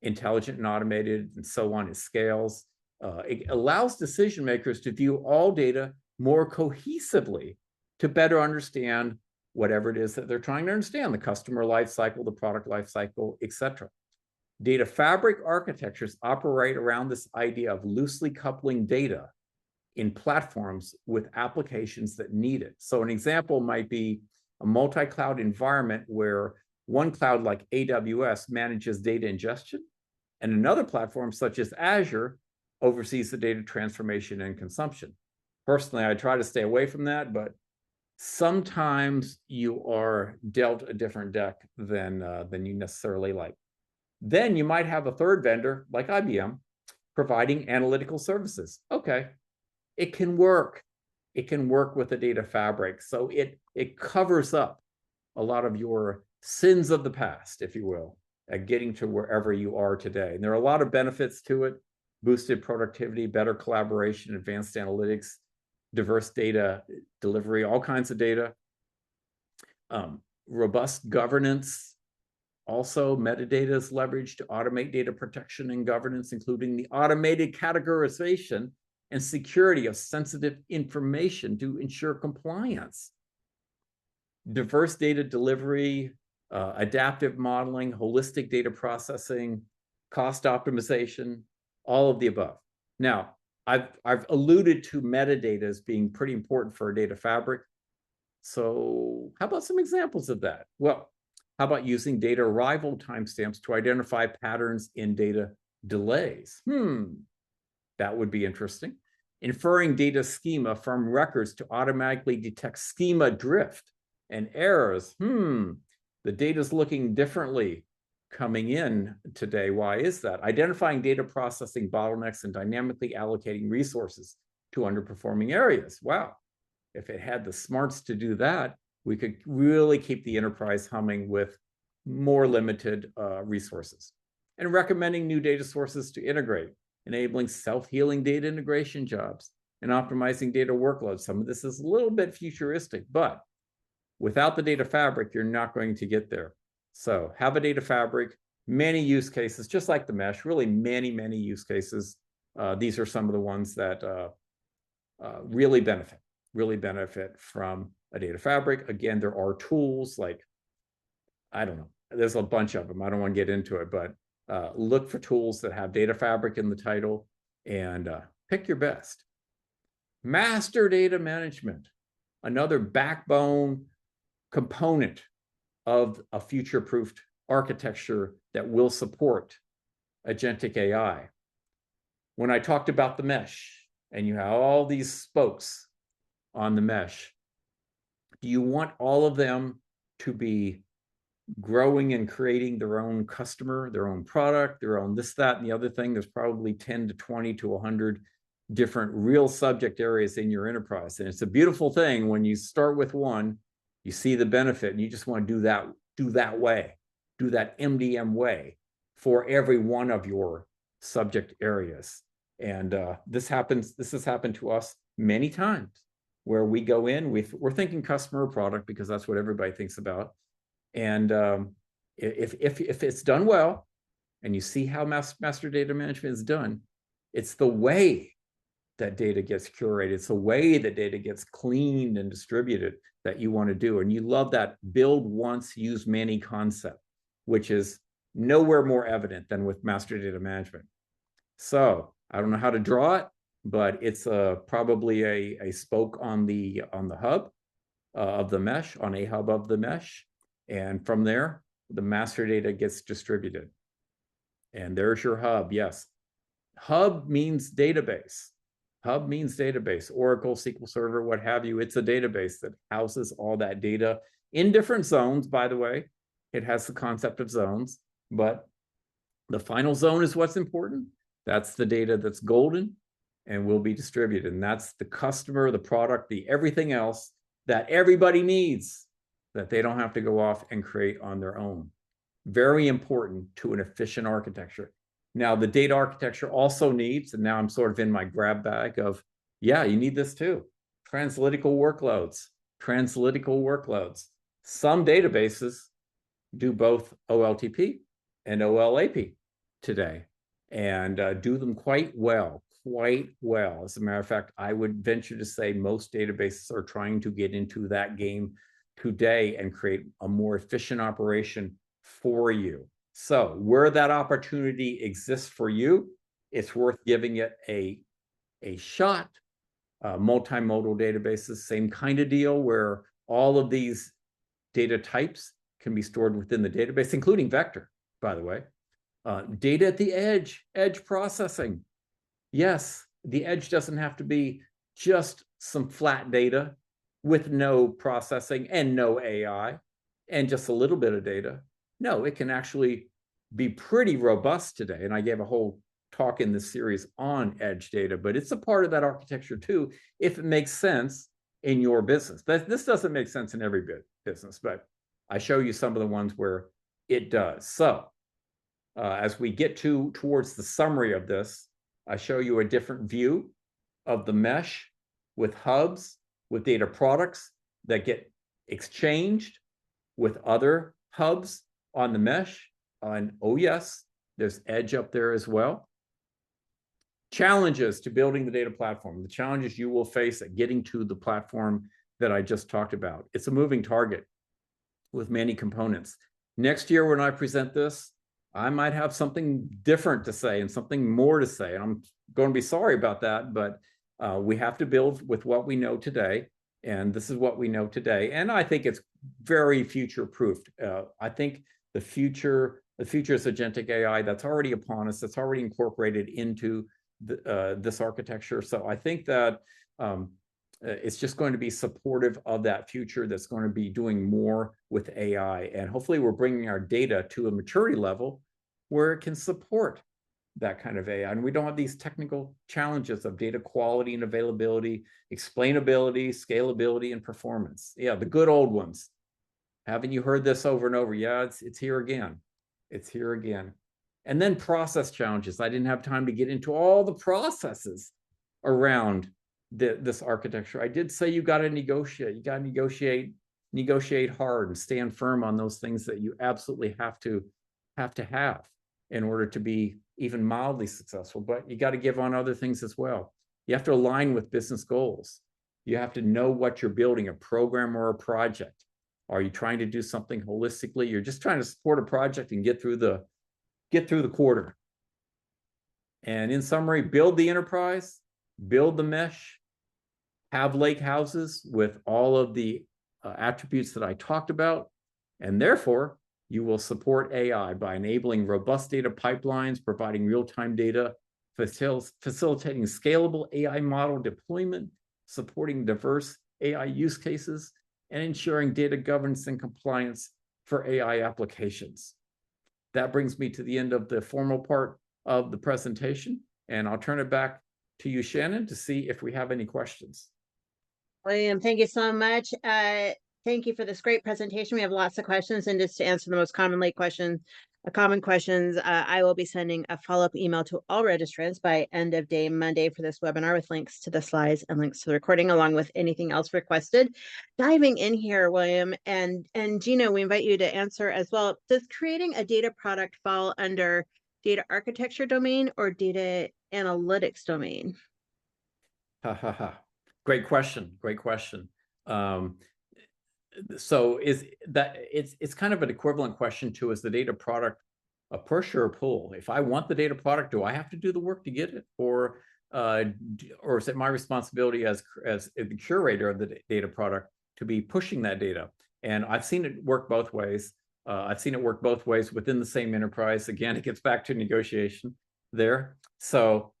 intelligent and automated, and so on. It scales. It allows decision makers to view all data more cohesively to better understand whatever it is that they're trying to understand: the customer life cycle, the product life cycle, etc. Data fabric architectures operate around this idea of loosely coupling data in platforms with applications that need it. So an example might be a multi-cloud environment where one cloud like AWS manages data ingestion, and another platform such as Azure oversees the data transformation and consumption. Personally, I try to stay away from that, but sometimes you are dealt a different deck than you necessarily like. Then you might have a third vendor like IBM providing analytical services. Okay, it can work. It can work with the data fabric. So it covers up a lot of your sins of the past, if you will, at getting to wherever you are today. And there are a lot of benefits to it: boosted productivity, better collaboration, advanced analytics, diverse data delivery, all kinds of data, robust governance, Also, metadata is leveraged to automate data protection and governance, including the automated categorization and security of sensitive information to ensure compliance. Diverse data delivery, adaptive modeling, holistic data processing, cost optimization, all of the above. Now, I've alluded to metadata as being pretty important for a data fabric. So how about some examples of that? Well, how about using data arrival timestamps to identify patterns in data delays? That would be interesting. Inferring data schema from records to automatically detect schema drift and errors. The data's looking differently coming in today. Why is that? Identifying data processing bottlenecks and dynamically allocating resources to underperforming areas. Wow. If it had the smarts to do that, we could really keep the enterprise humming with more limited resources. And recommending new data sources to integrate, enabling self-healing data integration jobs, and optimizing data workloads. Some of this is a little bit futuristic, but without the data fabric, you're not going to get there. So have a data fabric, many use cases, just like the mesh, really many, many use cases. These are some of the ones that really benefit from a data fabric. Again, there are tools like, I don't know, there's a bunch of them. I don't want to get into it, but look for tools that have data fabric in the title and pick your best. Master data management, another backbone component of a future-proofed architecture that will support agentic AI. When I talked about the mesh and you have all these spokes on the mesh, do you want all of them to be growing and creating their own customer, their own product, their own this, that, and the other thing? There's probably 10 to 20 to 100 different real subject areas in your enterprise. And it's a beautiful thing when you start with one, you see the benefit and you just want to do that way, do that MDM way for every one of your subject areas. And this has happened to us many times where we go in, we're thinking customer or product because that's what everybody thinks about. And if it's done well, and you see how master data management is done, it's the way that data gets curated, it's the way that data gets cleaned and distributed that you want to do. And you love that build once, use many concept, which is nowhere more evident than with master data management. So I don't know how to draw it, but it's probably a spoke on the hub of the mesh, on a hub of the mesh. And from there, the master data gets distributed. And there's your hub. Yes. Hub means database. Hub means database, Oracle, SQL Server, what have you. It's a database that houses all that data in different zones, by the way. It has the concept of zones, but the final zone is what's important. That's the data that's golden and will be distributed. And that's the customer, the product, the everything else that everybody needs that they don't have to go off and create on their own. Very important to an efficient architecture. Now, the data architecture also needs, and now I'm sort of in my grab bag of, yeah, you need this too. Translytical workloads. Some databases do both OLTP and OLAP today and do them quite well. As a matter of fact, I would venture to say most databases are trying to get into that game today and create a more efficient operation for you. So where that opportunity exists for you, it's worth giving it a shot. Multimodal databases, same kind of deal where all of these data types can be stored within the database, including vector, by the way. Data at the edge processing. Yes, the edge doesn't have to be just some flat data with no processing and no AI and just a little bit of data. No, it can actually be pretty robust today. And I gave a whole talk in this series on edge data, but it's a part of that architecture too, if it makes sense in your business. This doesn't make sense in every business, but I show you some of the ones where it does. So as we get towards the summary of this, I show you a different view of the mesh with hubs, with data products that get exchanged with other hubs on the mesh. And oh yes, there's edge up there as well. Challenges to building the data platform, the challenges you will face at getting to the platform that I just talked about. It's a moving target with many components. Next year, when I present this, I might have something different to say and something more to say. And I'm going to be sorry about that, but we have to build with what we know today. And this is what we know today. And I think it's very future-proofed. I think the future is agentic AI that's already upon us, that's already incorporated into this architecture. So I think that it's just going to be supportive of that future that's going to be doing more with AI. And hopefully we're bringing our data to a maturity level where it can support that kind of AI. And we don't have these technical challenges of data quality and availability, explainability, scalability, and performance. Yeah, the good old ones. Haven't you heard this over and over? Yeah, it's here again. It's here again. And then process challenges. I didn't have time to get into all the processes around this architecture. I did say you got to negotiate. You got to negotiate hard and stand firm on those things that you absolutely have to have in order to be even mildly successful. But you got to give on other things as well. You have to align with business goals. You have to know what you're building, a program or a project. Are you trying to do something holistically? You're just trying to support a project and get through the quarter. And in summary, build the enterprise, build the mesh, have lake houses with all of the attributes that I talked about, and therefore you will support AI by enabling robust data pipelines, providing real-time data, facilitating scalable AI model deployment, supporting diverse AI use cases, and ensuring data governance and compliance for AI applications. That brings me to the end of the formal part of the presentation, and I'll turn it back to you, Shannon, to see if we have any questions. William, thank you so much. Thank you for this great presentation. We have lots of questions, and just to answer the most common questions, I will be sending a follow-up email to all registrants by end of day Monday for this webinar with links to the slides and links to the recording, along with anything else requested. Diving in here, William, and Gina, we invite you to answer as well. Does creating a data product fall under data architecture domain or data analytics domain? Great question. Great question. So is that it's kind of an equivalent question to, is the data product a push or a pull? If I want the data product, do I have to do the work to get it, or is it my responsibility as the curator of the data product to be pushing that data? And I've seen it work both ways. I've seen it work both ways within the same enterprise. Again, it gets back to negotiation there. So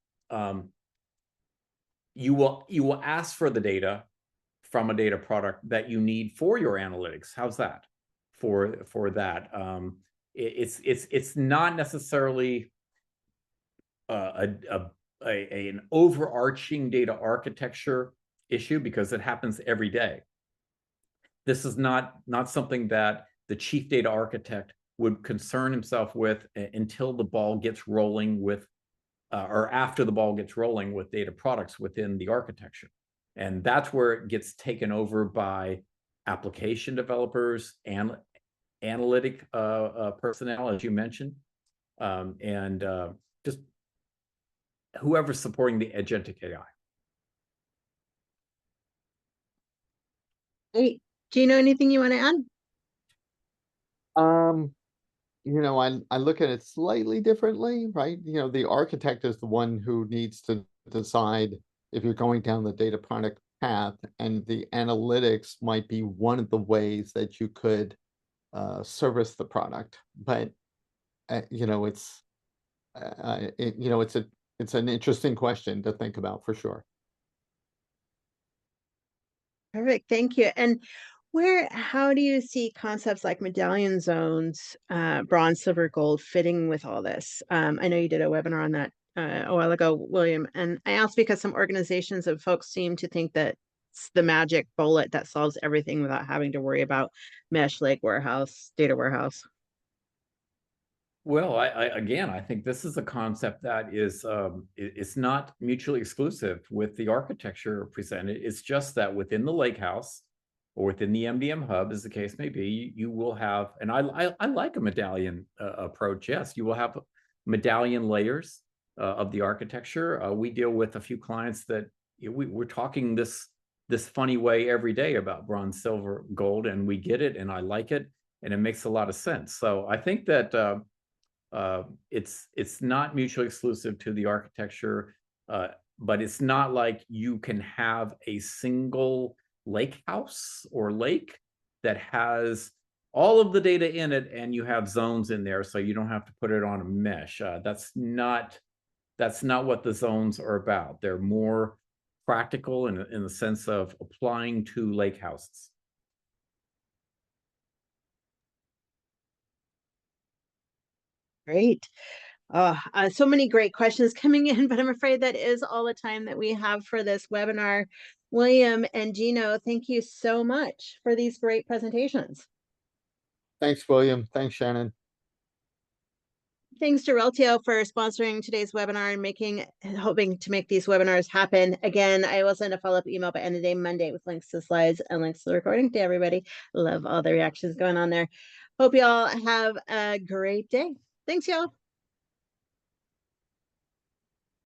you will ask for the data from a data product that you need for your analytics. How's that? For that, it's not necessarily an overarching data architecture issue, because it happens every day. This is not something that the chief data architect would concern himself with until the ball gets rolling with, or after the ball gets rolling with data products within the architecture. And that's where it gets taken over by application developers and analytic personnel, as you mentioned, and just whoever's supporting the agentic AI. Hey, Gina, anything you want to add? I look at it slightly differently, right? The architect is the one who needs to decide if you're going down the data product path, and the analytics might be one of the ways that you could service the product. But it's an interesting question to think about for sure. Perfect, thank you. And how do you see concepts like medallion zones, bronze, silver, gold fitting with all this? I know you did a webinar on that a while ago, William, and I asked because some organizations and folks seem to think that it's the magic bullet that solves everything without having to worry about mesh, lake warehouse, data warehouse. Well, I think this is a concept that is it's not mutually exclusive with the architecture presented. It's just that within the lake house or within the MDM hub, as the case may be, you will have, and I like a medallion approach. Yes, you will have medallion layers of the architecture. We deal with a few clients that we're talking this funny way every day about bronze, silver, gold, and we get it, and I like it, and it makes a lot of sense. So I think that it's not mutually exclusive to the architecture, but it's not like you can have a single lake house or lake that has all of the data in it and you have zones in there, so you don't have to put it on a mesh. That's not what the zones are about. They're more practical in the sense of applying to lake houses. Great. So many great questions coming in, but I'm afraid that is all the time that we have for this webinar. William and Gino, thank you so much for these great presentations. Thanks, William. Thanks, Shannon. Thanks to Reltio for sponsoring today's webinar and hoping to make these webinars happen. Again, I will send a follow-up email by end of day Monday with links to slides and links to the recording to everybody. Love all the reactions going on there. Hope you all have a great day. Thanks, y'all.